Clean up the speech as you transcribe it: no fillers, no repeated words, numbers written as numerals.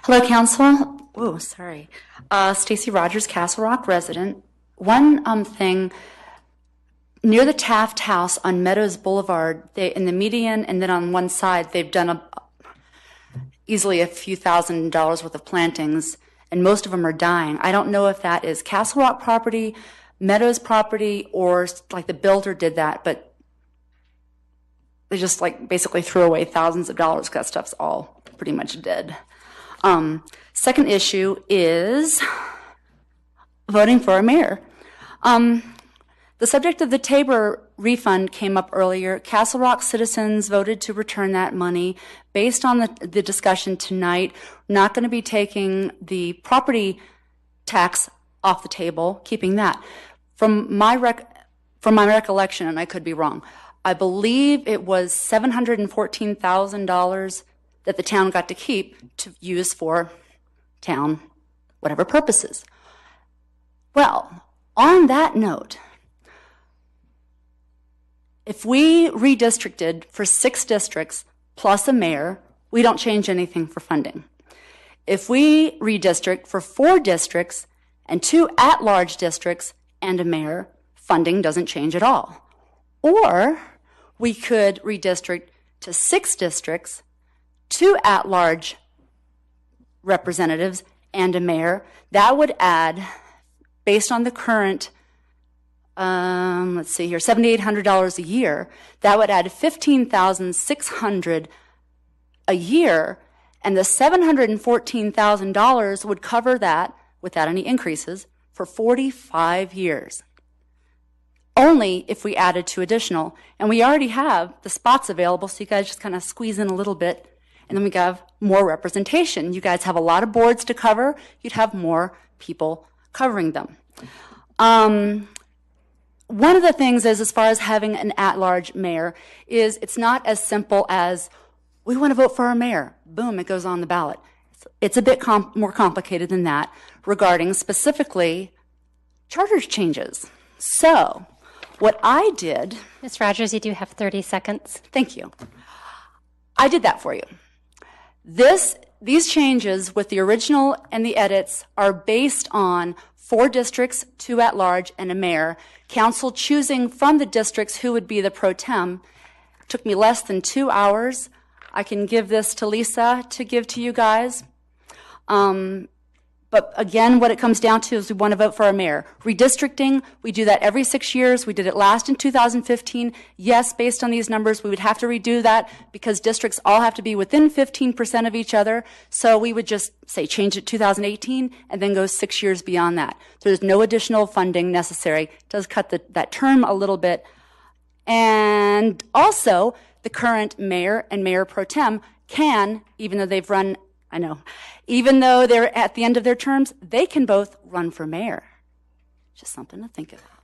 Hello, Council. Oh, sorry. Stacey Rogers, Castle Rock resident. One thing, near the Taft House on Meadows Boulevard, in the median and then on one side, they've done easily a few $1,000s worth of plantings, and most of them are dying. I don't know if that is Castle Rock property, Meadows property, or like the builder did that, but they just like basically threw away thousands of dollars because that stuff's all pretty much dead. Second issue is voting for a mayor. The subject of the Tabor refund came up earlier. Castle Rock citizens voted to return that money. Based on the discussion tonight, we're not going to be taking the property tax off the table, keeping that. From my recollection, and I could be wrong, I believe it was $714,000 that the town got to keep to use for town whatever purposes. Well, on that note, if we redistricted for 6 districts plus a mayor, we don't change anything for funding. If we redistrict for 4 districts and 2 at-large districts and a mayor, funding doesn't change at all. Or we could redistrict to 6 districts, 2 at-large representatives and a mayor. That would add, based on the current, let's see here, $7,800 a year, that would add $15,600 a year, and the $714,000 would cover that, without any increases, for 45 years. Only if we added 2 additional, and we already have the spots available, so you guys just kind of squeeze in a little bit, and then we have more representation. You guys have a lot of boards to cover. You'd have more people covering them. One of the things is, as far as having an at-large mayor, is it's not as simple as, we want to vote for our mayor. Boom, it goes on the ballot. It's a bit more complicated than that, regarding specifically charter changes. So, what I did... Ms. Rogers, you do have 30 seconds. Thank you. I did that for you. These changes with the original and the edits are based on 4 districts, 2 at-large, and a mayor. Council choosing from the districts who would be the pro tem. Took me less than 2 hours. I can give this to Lisa to give to you guys. But again, what it comes down to is we want to vote for our mayor. Redistricting, we do that every 6 years. We did it last in 2015. Yes, based on these numbers, we would have to redo that because districts all have to be within 15% of each other. So we would just say change it 2018 and then go 6 years beyond that. So there's no additional funding necessary. It does cut that term a little bit. And also, the current mayor and mayor pro tem can, even though they've run, I know, even though they're at the end of their terms, they can both run for mayor. Just something to think about.